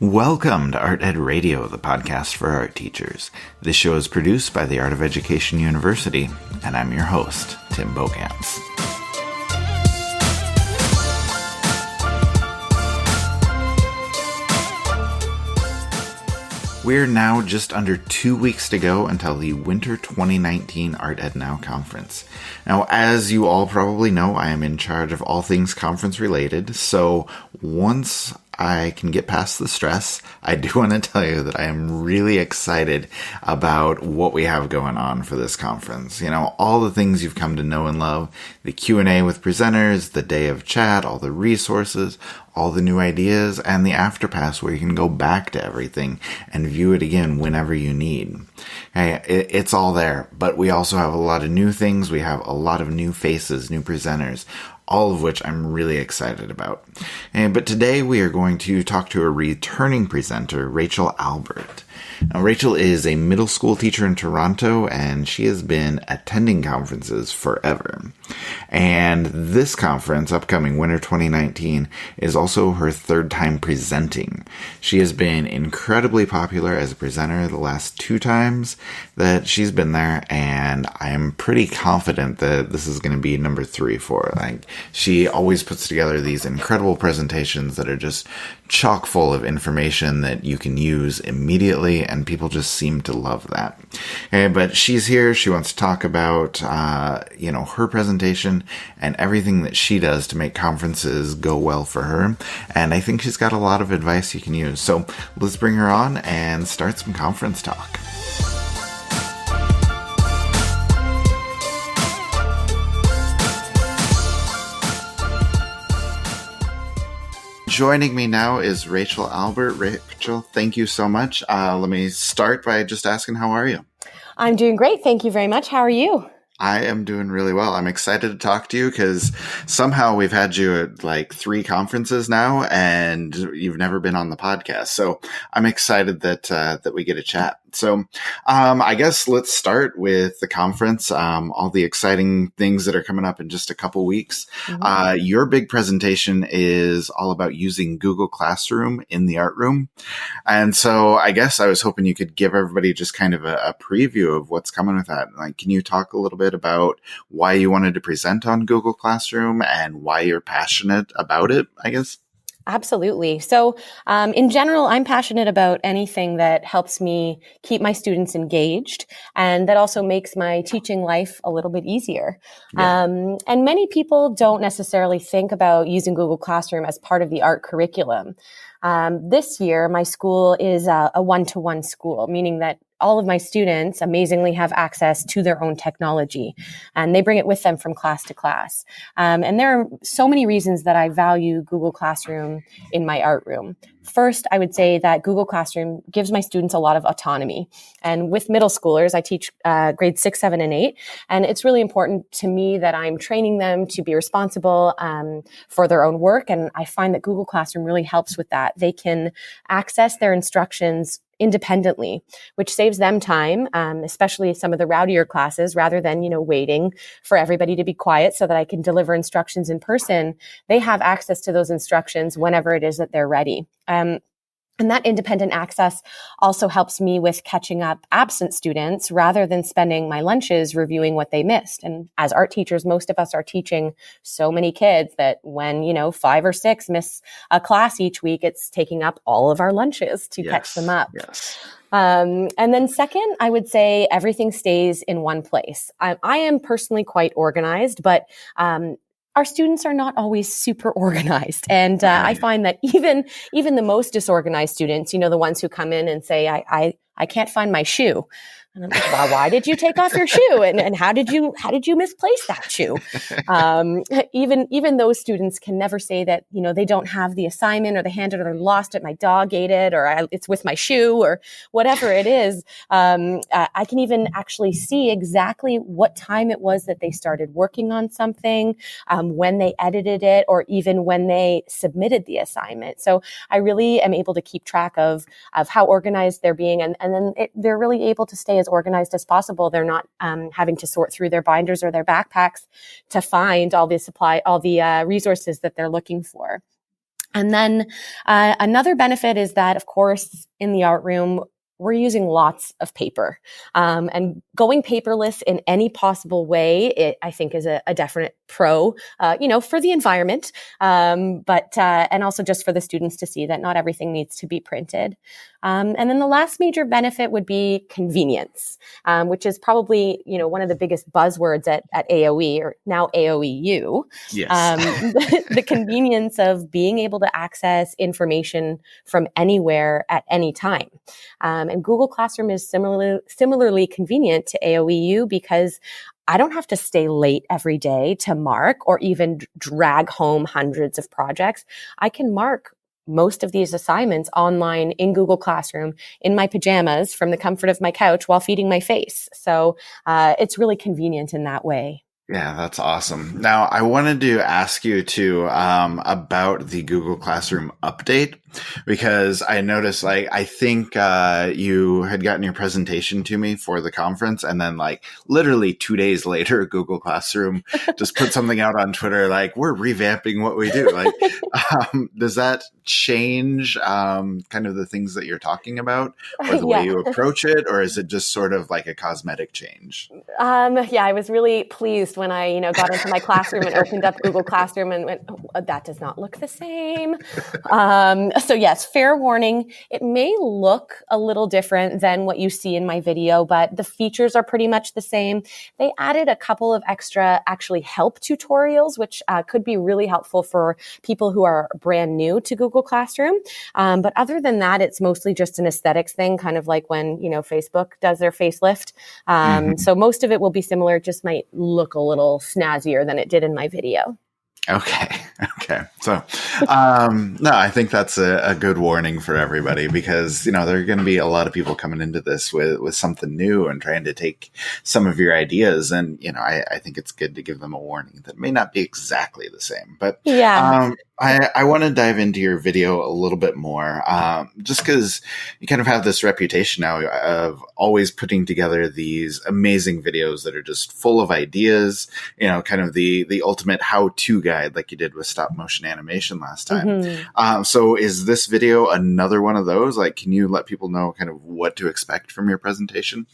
Welcome to Art Ed Radio, the podcast for art teachers. This show is produced by the Art of Education University, and I'm your host, Tim Bokamps. We're now just under 2 weeks to go until the Winter 2019 Art Ed Now Conference. Now, as you all probably know, I am in charge of all things conference related, so once I can get past the stress, I do want to tell you that I am really excited about what we have going on for this conference. You know, all the things you've come to know and love, the Q&A with presenters, the day of chat, all the resources, all the new ideas, and the AfterPass where you can go back to everything and view it again whenever you need. Hey, it's all there, but we also have a lot of new things. We have a lot of new faces, new presenters, all of which I'm really excited about. But today we are going to talk to a returning presenter, Rachel Albert. Now, Rachel is a middle school teacher in Toronto, and she has been attending conferences forever. And this conference, upcoming Winter 2019, is also her third time presenting. She has been incredibly popular as a presenter the last 2 times that she's been there, and I am pretty confident that this is going to be number 3 for her. Like, she always puts together these incredible presentations that are just chock full of information that you can use immediately, and people just seem to love that. But she's here. She wants to talk about, her presentation and everything that she does to make conferences go well for her. And I think she's got a lot of advice you can use. So let's bring her on and start some conference talk. Joining me now is Rachel Albert. Rachel, thank you so much. Let me start by just asking, how are you? I'm doing great. Thank you very much. How are you? I am doing really well. I'm excited to talk to you because somehow we've had you at like 3 conferences now and you've never been on the podcast. So I'm excited that we get a chat. So I guess let's start with the conference, all the exciting things that are coming up in just a couple weeks. Mm-hmm. Your big presentation is all about using Google Classroom in the art room. And so I guess I was hoping you could give everybody just kind of a preview of what's coming with that. Like, can you talk a little bit about why you wanted to present on Google Classroom and why you're passionate about it, I guess? Absolutely. So in general, I'm passionate about anything that helps me keep my students engaged and that also makes my teaching life a little bit easier. Yeah. And many people don't necessarily think about using Google Classroom as part of the art curriculum. This year, my school is a one-to-one school, meaning that all of my students amazingly have access to their own technology, and they bring it with them from class to class. And there are so many reasons that I value Google Classroom in my art room. First, I would say that Google Classroom gives my students a lot of autonomy. And with middle schoolers, I teach grades 6, 7, and 8. And it's really important to me that I'm training them to be responsible for their own work. And I find that Google Classroom really helps with that. They can access their instructions independently, which saves them time, especially some of the rowdier classes, rather than, waiting for everybody to be quiet so that I can deliver instructions in person. They have access to those instructions whenever it is that they're ready. And that independent access also helps me with catching up absent students rather than spending my lunches reviewing what they missed. And as art teachers, most of us are teaching so many kids that when, 5 or 6 miss a class each week, it's taking up all of our lunches to catch them up. Yes. And then second, I would say everything stays in one place. I am personally quite organized, but our students are not always super organized. And I find that even the most disorganized students, the ones who come in and say, I can't find my shoe. And I'm like, well, why did you take off your shoe? And how did you misplace that shoe? Even those students can never say that, they don't have the assignment or they handed it or lost it. My dog ate it, or it's with my shoe, or whatever it is. I can even actually see exactly what time it was that they started working on something, when they edited it, or even when they submitted the assignment. So I really am able to keep track of how organized they're being. And then they're really able to stay as organized as possible. They're not having to sort through their binders or their backpacks to find all the resources that they're looking for. And then another benefit is that, of course, in the art room, we're using lots of paper. And going paperless in any possible way, I think is a definite pro, for the environment, but and also just for the students to see that not everything needs to be printed. And then the last major benefit would be convenience, which is probably, one of the biggest buzzwords at AOE, or now AOEU. Yes. The convenience of being able to access information from anywhere at any time. And Google Classroom is similarly convenient to AOEU because I don't have to stay late every day to mark or even drag home hundreds of projects. I can mark most of these assignments online in Google Classroom in my pajamas from the comfort of my couch while feeding my face. So it's really convenient in that way. Yeah, that's awesome. Now, I wanted to ask you too about the Google Classroom update, because I noticed, I think you had gotten your presentation to me for the conference, and then literally 2 days later, Google Classroom just put something out on Twitter, we're revamping what we do. Does that change kind of the things that you're talking about, or the way you approach it, or is it just sort of like a cosmetic change? I was really pleased when I, got into my classroom and opened up Google Classroom and went, oh, that does not look the same. So yes, fair warning. It may look a little different than what you see in my video, but the features are pretty much the same. They added a couple of extra actually help tutorials, which could be really helpful for people who are brand new to Google Classroom. But other than that, it's mostly just an aesthetics thing, kind of like when, Facebook does their facelift. So most of it will be similar. It just might look a little snazzier than it did in my video. Okay. So, no, I think that's a good warning for everybody, because, there are going to be a lot of people coming into this with something new and trying to take some of your ideas. And, I think it's good to give them a warning that may not be exactly the same. But I want to dive into your video a little bit more, just because you kind of have this reputation now of always putting together these amazing videos that are just full of ideas, kind of the ultimate how-to guide, like you did with stop motion animation last time. Mm-hmm. So is this video another one of those? Can you let people know kind of what to expect from your presentation?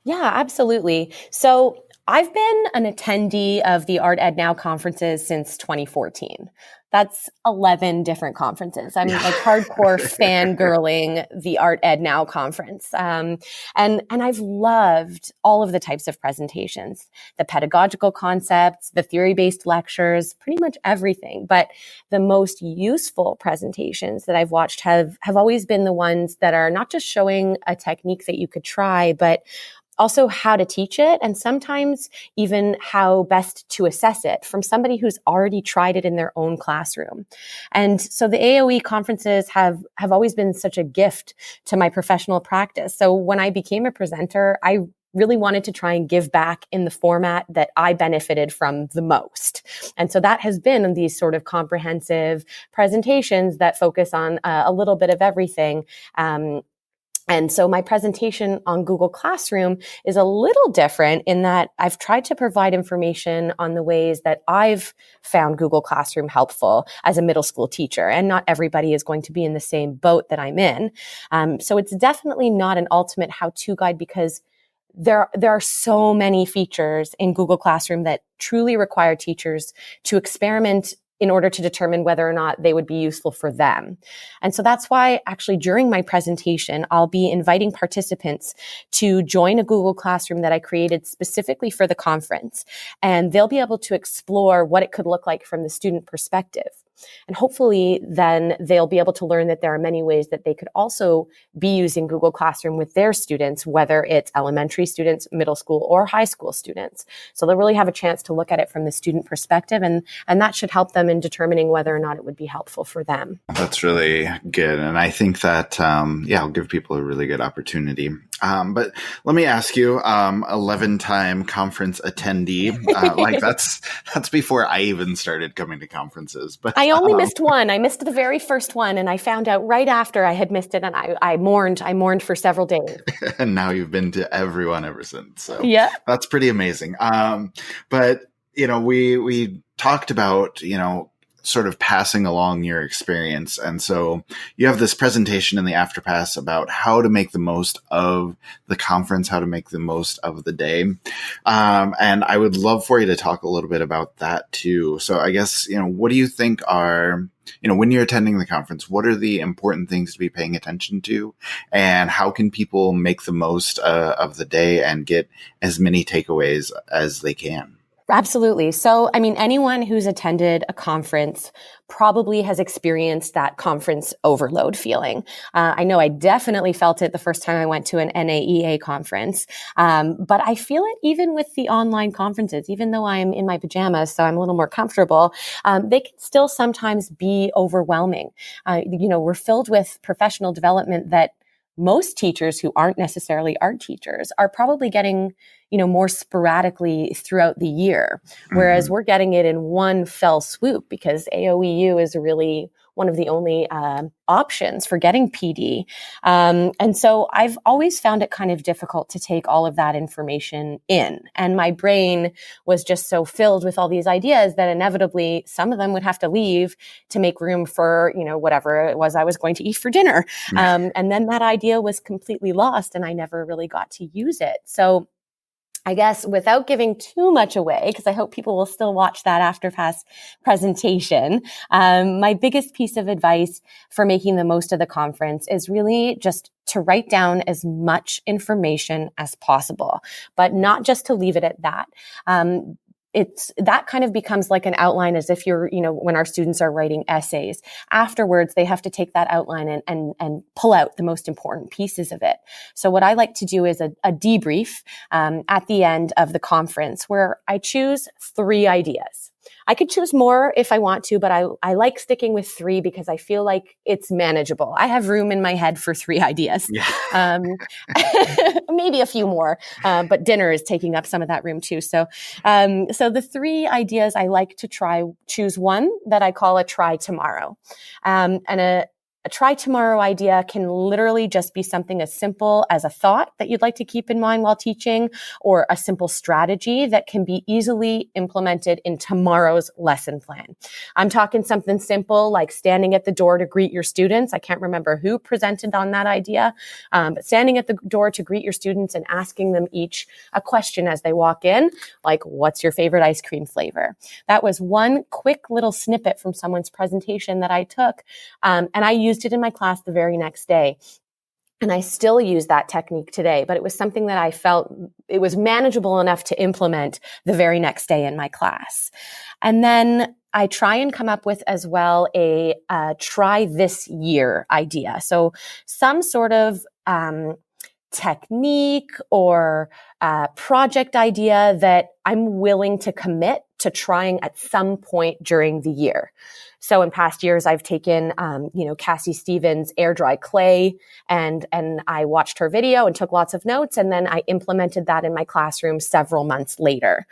Yeah, absolutely. So I've been an attendee of the Art Ed Now conferences since 2014. That's 11 different conferences. I'm hardcore fangirling the Art Ed Now conference. And I've loved all of the types of presentations, the pedagogical concepts, the theory-based lectures, pretty much everything. But the most useful presentations that I've watched have always been the ones that are not just showing a technique that you could try, but also how to teach it, and sometimes even how best to assess it from somebody who's already tried it in their own classroom. And so the AOE conferences have always been such a gift to my professional practice. So when I became a presenter, I really wanted to try and give back in the format that I benefited from the most. And so that has been these sort of comprehensive presentations that focus on a little bit of everything. And so my presentation on Google Classroom is a little different in that I've tried to provide information on the ways that I've found Google Classroom helpful as a middle school teacher. And not everybody is going to be in the same boat that I'm in. So it's definitely not an ultimate how-to guide, because there are so many features in Google Classroom that truly require teachers to experiment in order to determine whether or not they would be useful for them. And so that's why actually during my presentation, I'll be inviting participants to join a Google Classroom that I created specifically for the conference. And they'll be able to explore what it could look like from the student perspective. And hopefully then they'll be able to learn that there are many ways that they could also be using Google Classroom with their students, whether it's elementary students, middle school, or high school students. So they'll really have a chance to look at it from the student perspective, and that should help them in determining whether or not it would be helpful for them. That's really good. And I think that, it'll give people a really good opportunity. But let me ask you, 11-time conference attendee, that's before I even started coming to conferences. But I only missed one. I missed the very first one, and I found out right after I had missed it, and I mourned for several days. And now you've been to everyone ever since. So yeah, that's pretty amazing. But we talked about, sort of passing along your experience. And so you have this presentation in the AfterPass about how to make the most of the conference, how to make the most of the day. And I would love for you to talk a little bit about that too. So I guess, what do you think are, when you're attending the conference, what are the important things to be paying attention to, and how can people make the most of the day and get as many takeaways as they can? Absolutely. So, anyone who's attended a conference probably has experienced that conference overload feeling. I know I definitely felt it the first time I went to an NAEA conference. But I feel it even with the online conferences, even though I'm in my pajamas, so I'm a little more comfortable. They can still sometimes be overwhelming. We're filled with professional development that most teachers who aren't necessarily art teachers are probably getting, more sporadically throughout the year, whereas we're getting it in one fell swoop because AOEU is really one of the only options for getting PD. And so I've always found it kind of difficult to take all of that information in. And my brain was just so filled with all these ideas that inevitably some of them would have to leave to make room for, whatever it was I was going to eat for dinner. And then that idea was completely lost and I never really got to use it. So I guess without giving too much away, because I hope people will still watch that AfterPass presentation, my biggest piece of advice for making the most of the conference is really just to write down as much information as possible, but not just to leave it at that. That kind of becomes like an outline as if you're, when our students are writing essays. Afterwards, they have to take that outline and pull out the most important pieces of it. So what I like to do is a debrief at the end of the conference where I choose 3 ideas. I could choose more if I want to, but I like sticking with 3 because I feel like it's manageable. I have room in my head for 3 ideas. Yeah. Maybe a few more, but dinner is taking up some of that room too. So the 3 ideas I like to choose one that I call a try tomorrow. And a try tomorrow idea can literally just be something as simple as a thought that you'd like to keep in mind while teaching, or a simple strategy that can be easily implemented in tomorrow's lesson plan. I'm talking something simple like standing at the door to greet your students. I can't remember who presented on that idea, but standing at the door to greet your students and asking them each a question as they walk in, like, what's your favorite ice cream flavor? That was one quick little snippet from someone's presentation that I took, and I used it in my class the very next day. And I still use that technique today, but it was something that I felt it was manageable enough to implement the very next day in my class. And then I try and come up with as well a try this year idea. So some sort of technique or project idea that I'm willing to commit to trying at some point during the year. So in past years, I've taken, Cassie Stevens' air dry clay, and I watched her video and took lots of notes, and then I implemented that in my classroom several months later.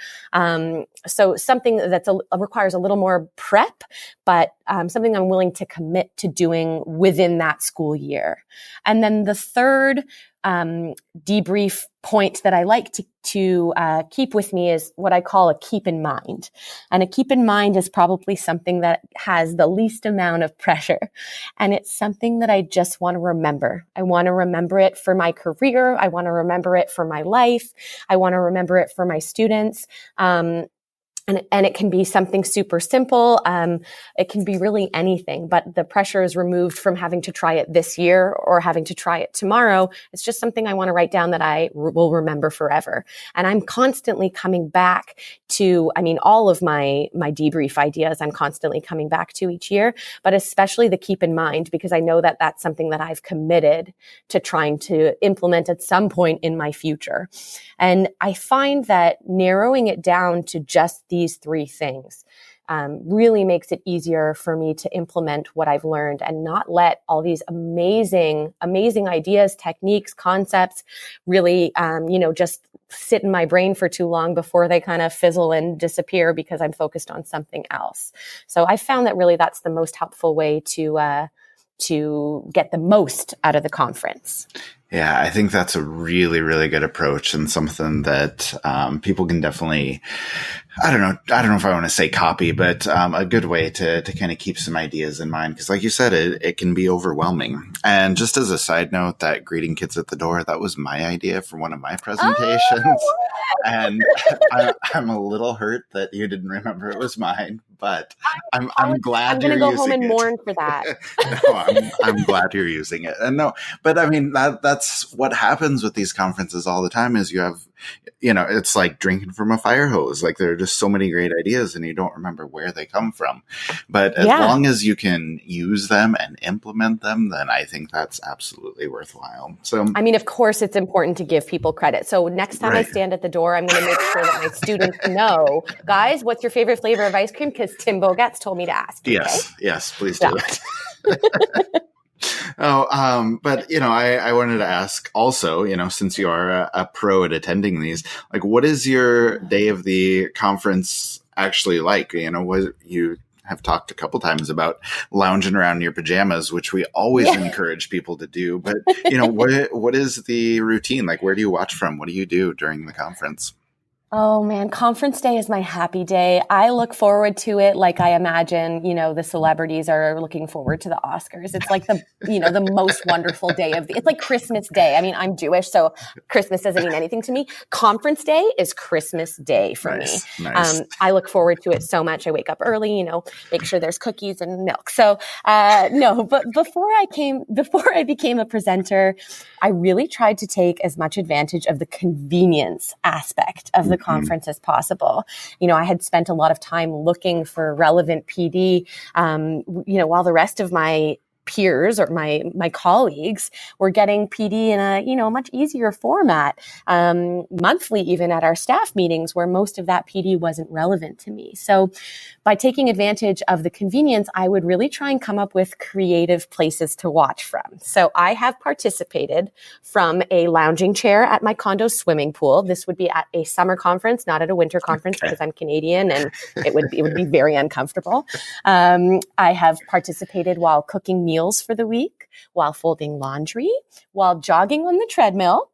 So something that requires a little more prep, but something I'm willing to commit to doing within that school year. And then the third debrief point that I like to keep with me is what I call a keep in mind. And a keep in mind is probably something that has the least amount of pressure. And it's something that I just want to remember. I want to remember it for my career. I want to remember it for my life. I want to remember it for my students. And it can be something super simple. It can be really anything, but the pressure is removed from having to try it this year or having to try it tomorrow. It's just something I want to write down that I will remember forever. And I'm constantly coming back to, all of my debrief ideas, I'm constantly coming back to each year, but especially the keep in mind, because I know that that's something that I've committed to trying to implement at some point in my future. And I find that narrowing it down to just these 3 things really makes it easier for me to implement what I've learned and not let all these amazing ideas, techniques, concepts really, just sit in my brain for too long before they kind of fizzle and disappear because I'm focused on something else. So I found that really that's the most helpful way to get the most out of the conference. Yeah, I think that's a really, really good approach and something that people can definitely I don't know. I don't know if I want to say copy, but a good way to kind of keep some ideas in mind. Because like you said, it can be overwhelming. And just as a side note, that greeting kids at the door, that was my idea for one of my presentations. Oh! And I'm a little hurt that you didn't remember it was mine, but I'm glad you're using it. I'm going to go home and mourn for that. No, I'm glad you're using it. And no, but I mean, that's what happens with these conferences all the time is you have, it's like drinking from a fire hose. Like there are just so many great ideas and you don't remember where they come from. But as long as you can use them and implement them, then I think that's absolutely worthwhile. So, I mean, of course, it's important to give people credit. So next time I stand at the door, I'm going to make sure that my students know, guys, what's your favorite flavor of ice cream? Because Tim Bogatz told me to ask. Okay? Yes, please do it. But I wanted to ask also, since you are a pro at attending these, like, what is your day of the conference actually like? What you have talked a couple times about lounging around in your pajamas, which we always encourage people to do. But what is the routine? Like, where do you watch from? What do you do during the conference? Oh man, conference day is my happy day. I look forward to it like I imagine, the celebrities are looking forward to the Oscars. It's like the most wonderful day it's like Christmas Day. I mean, I'm Jewish, so Christmas doesn't mean anything to me. Conference day is Christmas Day for me. Nice. I look forward to it so much. I wake up early, make sure there's cookies and milk. So, but before I became a presenter, I really tried to take as much advantage of the convenience aspect of the conference as possible. I had spent a lot of time looking for relevant PD, while the rest of my peers or my colleagues were getting PD in a much easier format, monthly even at our staff meetings where most of that PD wasn't relevant to me. So by taking advantage of the convenience, I would really try and come up with creative places to watch from. So I have participated from a lounging chair at my condo swimming pool. This would be at a summer conference, not at a winter conference because I'm Canadian and it would be very uncomfortable. I have participated while cooking meals for the week, while folding laundry, while jogging on the treadmill,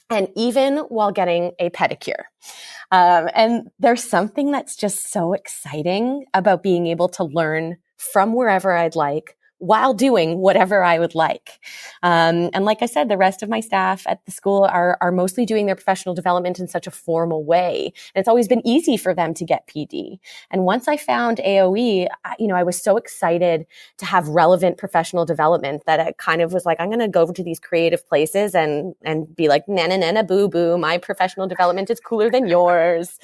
and even while getting a pedicure. And there's something that's just so exciting about being able to learn from wherever I'd like while doing whatever I would like. And like I said, the rest of my staff at the school are mostly doing their professional development in such a formal way. And it's always been easy for them to get PD. And once I found AOE, I was so excited to have relevant professional development that I kind of was like, I'm going to go over to these creative places and be like, na boo boo, my professional development is cooler than yours.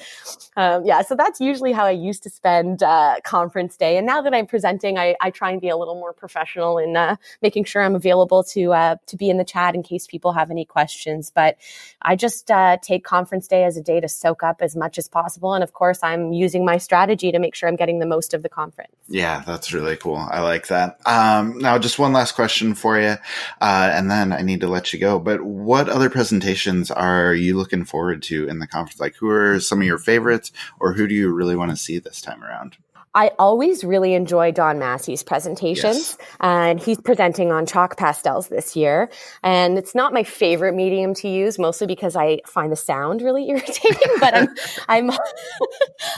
So that's usually how I used to spend conference day. And now that I'm presenting, I try and be a little more professional in making sure I'm available to be in the chat in case people have any questions. But I just take conference day as a day to soak up as much as possible. And of course, I'm using my strategy to make sure I'm getting the most of the conference. Yeah, that's really cool. I like that. Now, just one last question for you, and then I need to let you go. But what other presentations are you looking forward to in the conference? Like, who are some of your favorites, or who do you really want to see this time around? I always really enjoy Don Massey's presentations, and he's presenting on chalk pastels this year. And it's not my favorite medium to use, mostly because I find the sound really irritating. But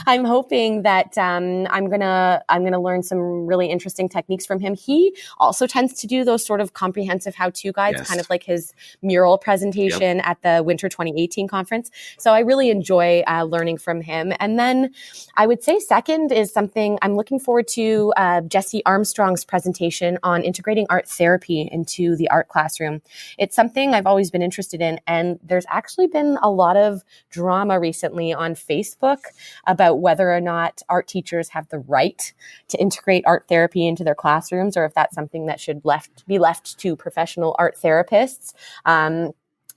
I'm hoping that I'm gonna learn some really interesting techniques from him. He also tends to do those sort of comprehensive how-to guides, kind of like his mural presentation at the Winter 2018 conference. So I really enjoy learning from him. And then I would say second is something I'm looking forward to Jesse Armstrong's presentation on integrating art therapy into the art classroom. It's something I've always been interested in, and there's actually been a lot of drama recently on Facebook about whether or not art teachers have the right to integrate art therapy into their classrooms, or if that's something that should be left to professional art therapists.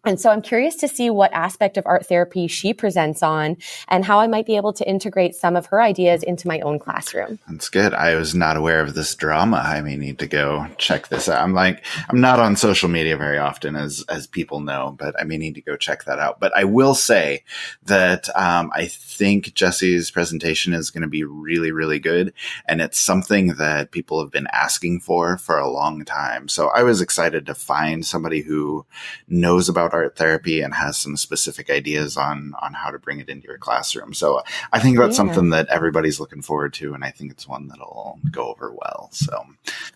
And so I'm curious to see what aspect of art therapy she presents on and how I might be able to integrate some of her ideas into my own classroom. That's good. I was not aware of this drama. I may need to go check this out. I'm not on social media very often, as people know, but I may need to go check that out. But I will say that I think Jesse's presentation is going to be really, really good. And it's something that people have been asking for a long time. So I was excited to find somebody who knows about about art therapy and has some specific ideas on how to bring it into your classroom. So I think that's something that everybody's looking forward to, and I think it's one that'll go over well. So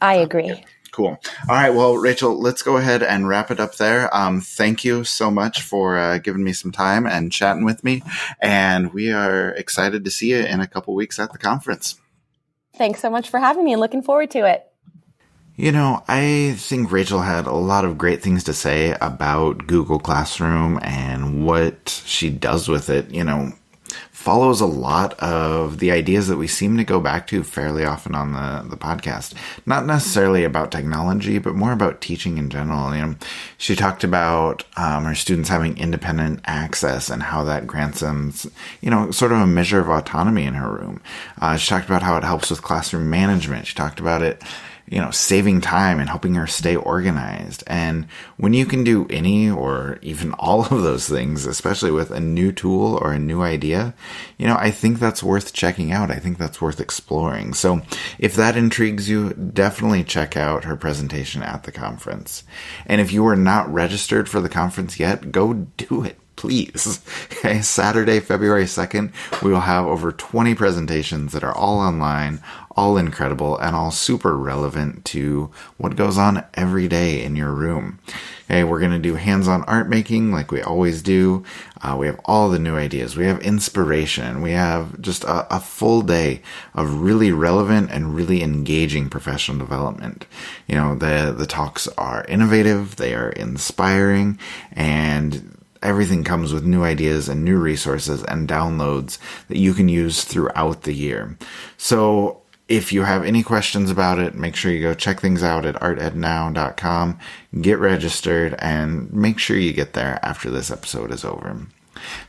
I agree. Yeah. Cool. All right. Well, Rachel, let's go ahead and wrap it up there. Thank you so much for giving me some time and chatting with me. And we are excited to see you in a couple weeks at the conference. Thanks so much for having me and looking forward to it. You know, I think Rachel had a lot of great things to say about Google Classroom and what she does with it. You know, follows a lot of the ideas that we seem to go back to fairly often on the podcast. Not necessarily about technology, but more about teaching in general. You know, she talked about her students having independent access and how that grants them, you know, sort of a measure of autonomy in her room. She talked about how it helps with classroom management. She talked about it, you know, saving time and helping her stay organized. And when you can do any or even all of those things, especially with a new tool or a new idea, you know, I think that's worth checking out. I think that's worth exploring. So if that intrigues you, definitely check out her presentation at the conference. And if you are not registered for the conference yet, go do it. Please. Okay, Saturday, February 2nd, we will have over 20 presentations that are all online, all incredible, and all super relevant to what goes on every day in your room. Okay, we're going to do hands-on art making like we always do. We have all the new ideas. We have inspiration. We have just a full day of really relevant and really engaging professional development. You know, the talks are innovative, they are inspiring, and everything comes with new ideas and new resources and downloads that you can use throughout the year. So if you have any questions about it, make sure you go check things out at artednow.com, get registered, and make sure you get there after this episode is over.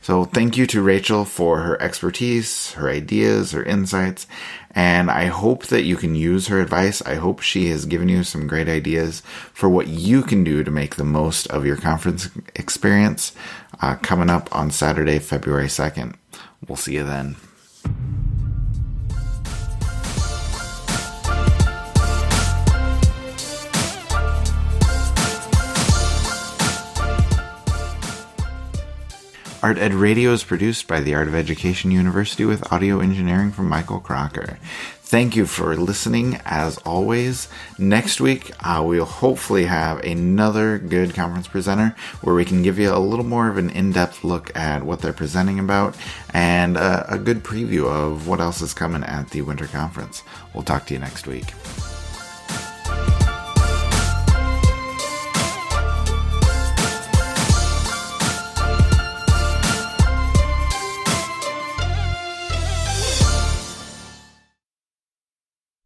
So thank you to Rachel for her expertise, her ideas, her insights, and I hope that you can use her advice. I hope she has given you some great ideas for what you can do to make the most of your conference experience coming up on Saturday, February 2nd. We'll see you then. Art Ed Radio is produced by the Art of Education University with audio engineering from Michael Crocker. Thank you for listening, as always. Next week, we'll hopefully have another good conference presenter where we can give you a little more of an in-depth look at what they're presenting about and a good preview of what else is coming at the winter conference. We'll talk to you next week.